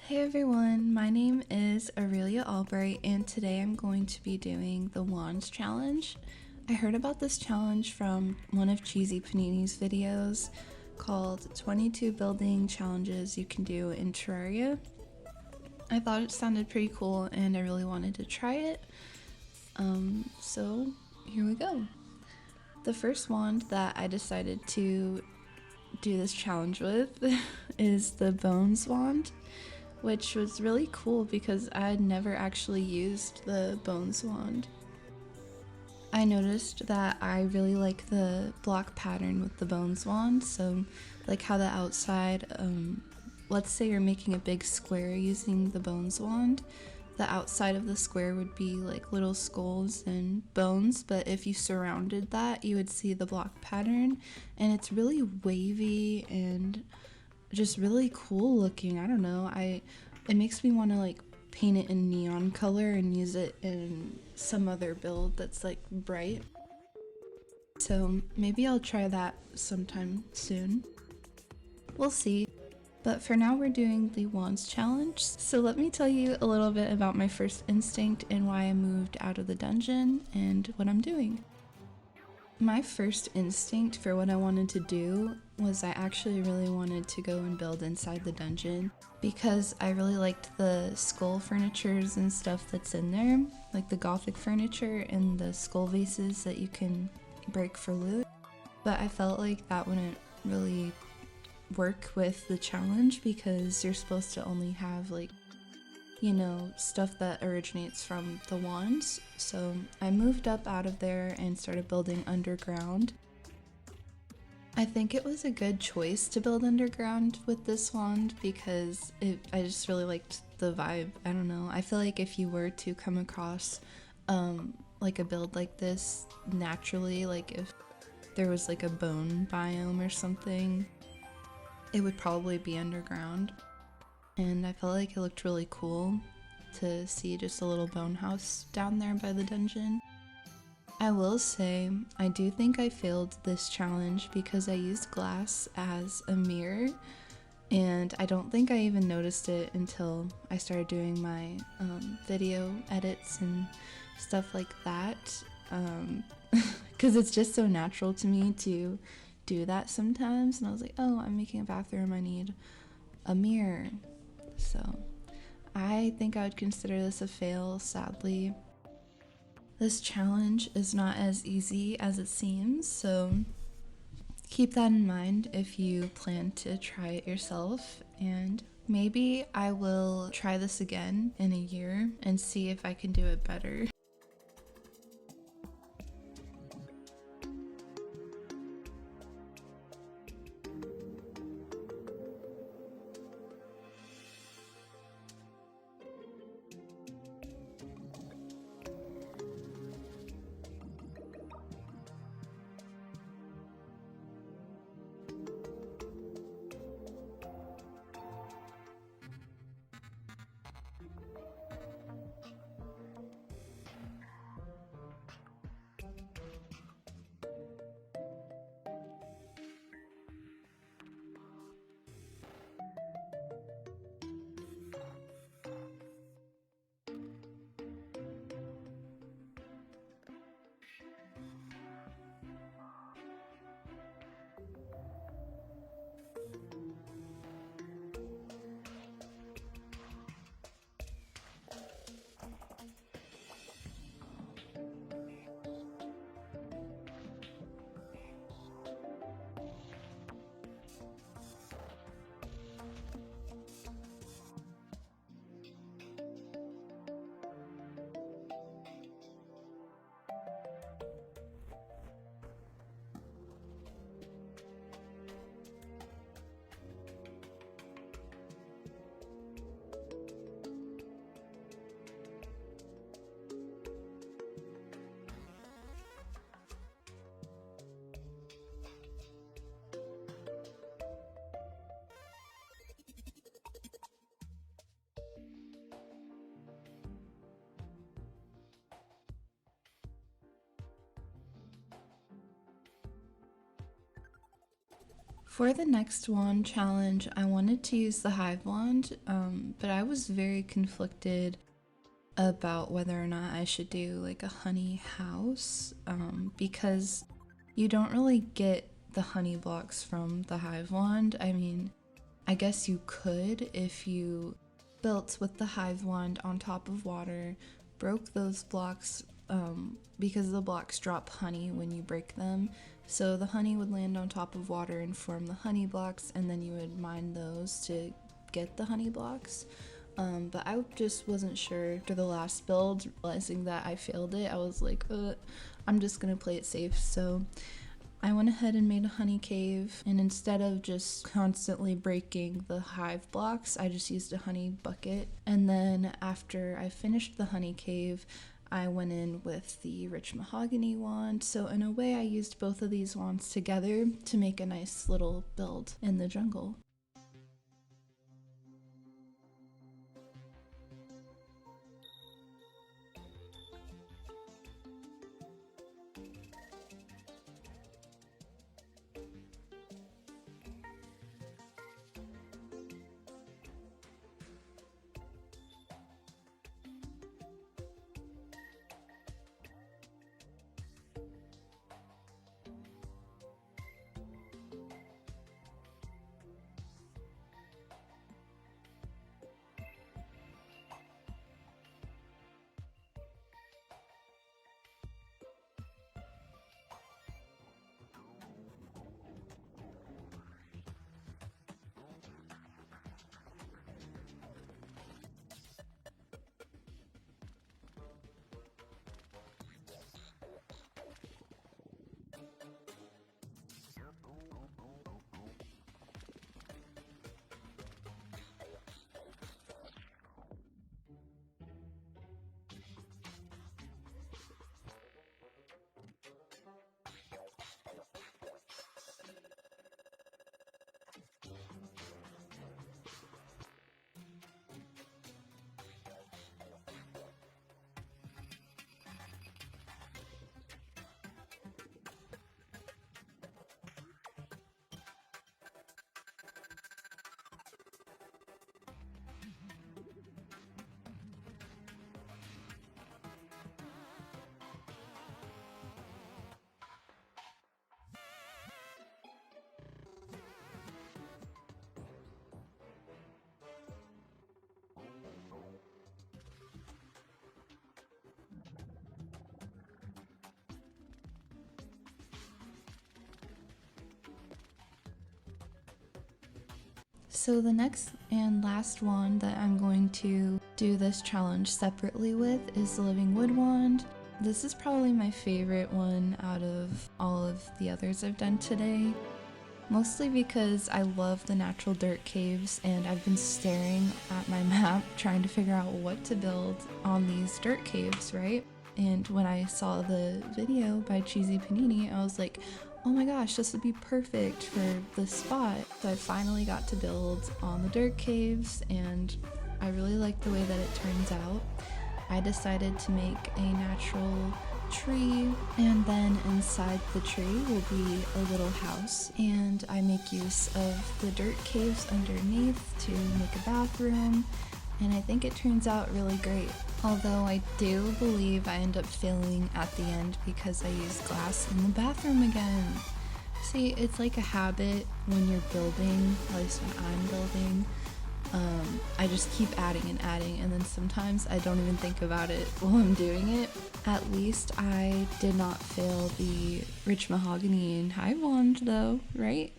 Hey everyone, my name is Aurelia Albright and today I'm going to be doing the Wands Challenge. I heard about this challenge from one of Cheesy Panini's videos called 22 Building Challenges You Can Do in Terraria. I thought it sounded pretty cool and I really wanted to try it. So here we go. The first wand that I decided to do this challenge with is the Bones wand, which was really cool because I had never actually used the Bones wand. I noticed that I really like the block pattern with the Bones wand, so like how the outside, let's say you're making a big square using the Bones wand, the outside of the square would be like little skulls and bones, but if you surrounded that you would see the block pattern, and it's really wavy and just really cool looking. I don't know, it makes me want to like paint it in neon color and use it in some other build that's like bright. So maybe I'll try that sometime soon. We'll see. But for now we're doing the Wands Challenge. So let me tell you a little bit about my first instinct and why I moved out of the dungeon and what I'm doing. My first instinct for what I wanted to do was I actually really wanted to go and build inside the dungeon because I really liked the skull furnitures and stuff that's in there, like the gothic furniture and the skull vases that you can break for loot. But I felt like that wouldn't really work with the challenge because you're supposed to only have like, you know, stuff that originates from the wands. So I moved up out of there and started building underground. I think it was a good choice to build underground with this wand because I just really liked the vibe. I don't know, I feel like if you were to come across like a build like this naturally, like if there was like a bone biome or something, it would probably be underground. And I felt like it looked really cool to see just a little bone house down there by the dungeon. I will say, I do think I failed this challenge because I used glass as a mirror, and I don't think I even noticed it until I started doing my video edits and stuff like that, because it's just so natural to me to do that sometimes, and I was like, oh, I'm making a bathroom, I need a mirror. So I think I would consider this a fail, sadly. This challenge is not as easy as it seems, so keep that in mind if you plan to try it yourself, and maybe I will try this again in a year and see if I can do it better. For the next wand challenge, I wanted to use the hive wand, but I was very conflicted about whether or not I should do like a honey house, because you don't really get the honey blocks from the hive wand. I mean, I guess you could if you built with the hive wand on top of water, broke those blocks, because the blocks drop honey when you break them. So the honey would land on top of water and form the honey blocks, and then you would mine those to get the honey blocks. But I just wasn't sure after the last build, realizing that I failed it. I was like, I'm just gonna play it safe. So I went ahead and made a honey cave, and instead of just constantly breaking the hive blocks, I just used a honey bucket. And then after I finished the honey cave, I went in with the rich mahogany wand. So in a way, I used both of these wands together to make a nice little build in the jungle. So the next and last wand that I'm going to do this challenge separately with is the Living Wood wand. This is probably my favorite one out of all of the others I've done today. Mostly because I love the natural dirt caves, and I've been staring at my map trying to figure out what to build on these dirt caves, right? And when I saw the video by Cheesy Panini, I was like, oh my gosh, this would be perfect for this spot. So I finally got to build on the dirt caves, and I really like the way that it turns out. I decided to make a natural tree, and then inside the tree will be a little house, and I make use of the dirt caves underneath to make a bathroom, and I think it turns out really great. Although I do believe I end up failing at the end because I use glass in the bathroom again. See, it's like a habit when you're building, at least when I'm building. I just keep adding and adding, and then sometimes I don't even think about it while I'm doing it. At least I did not fail the rich mahogany and hive wand though, right?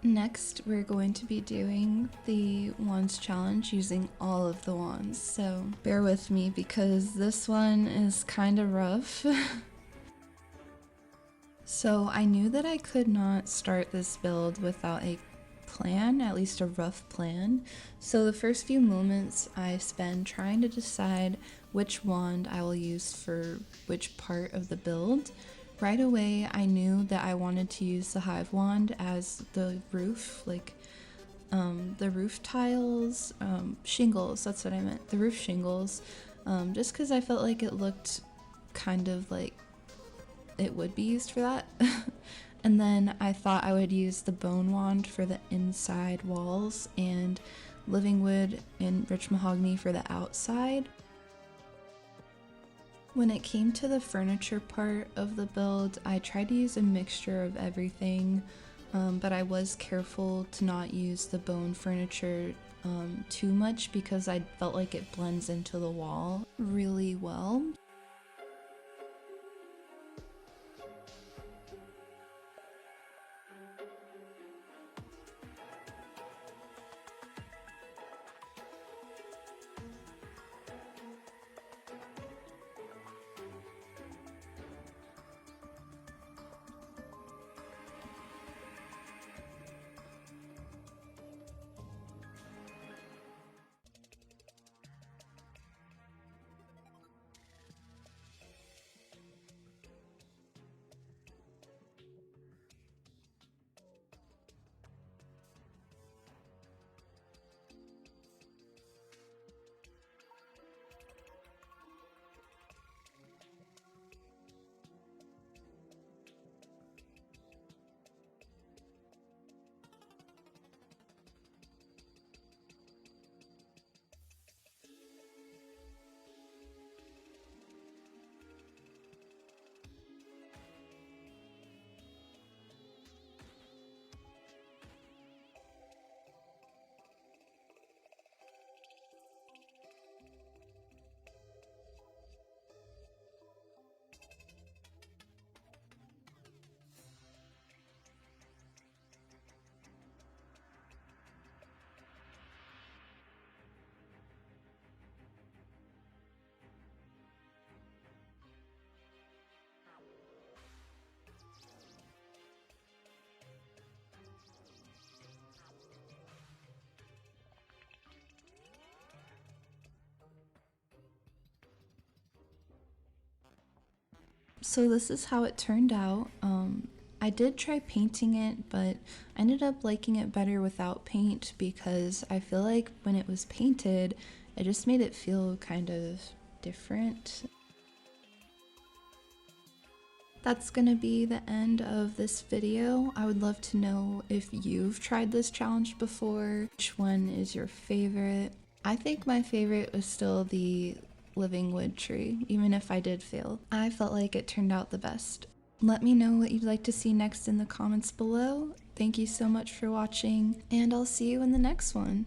Next, we're going to be doing the wands challenge using all of the wands, so bear with me because this one is kind of rough. So I knew that I could not start this build without a plan, at least a rough plan. So the first few moments I spend trying to decide which wand I will use for which part of the build. Right away I knew that I wanted to use the hive wand as the roof, like the roof tiles, shingles, that's what I meant, the roof shingles, just because I felt like it looked kind of like it would be used for that. And then I thought I would use the bone wand for the inside walls and living wood and rich mahogany for the outside. When it came to the furniture part of the build, I tried to use a mixture of everything, but I was careful to not use the bone furniture too much because I felt like it blends into the wall really well. So this is how it turned out. I did try painting it, but I ended up liking it better without paint because I feel like when it was painted, it just made it feel kind of different. That's gonna be the end of this video. I would love to know if you've tried this challenge before. Which one is your favorite? I think my favorite was still the living wood tree, even if I did fail. I felt like it turned out the best. Let me know what you'd like to see next in the comments below. Thank you so much for watching, and I'll see you in the next one.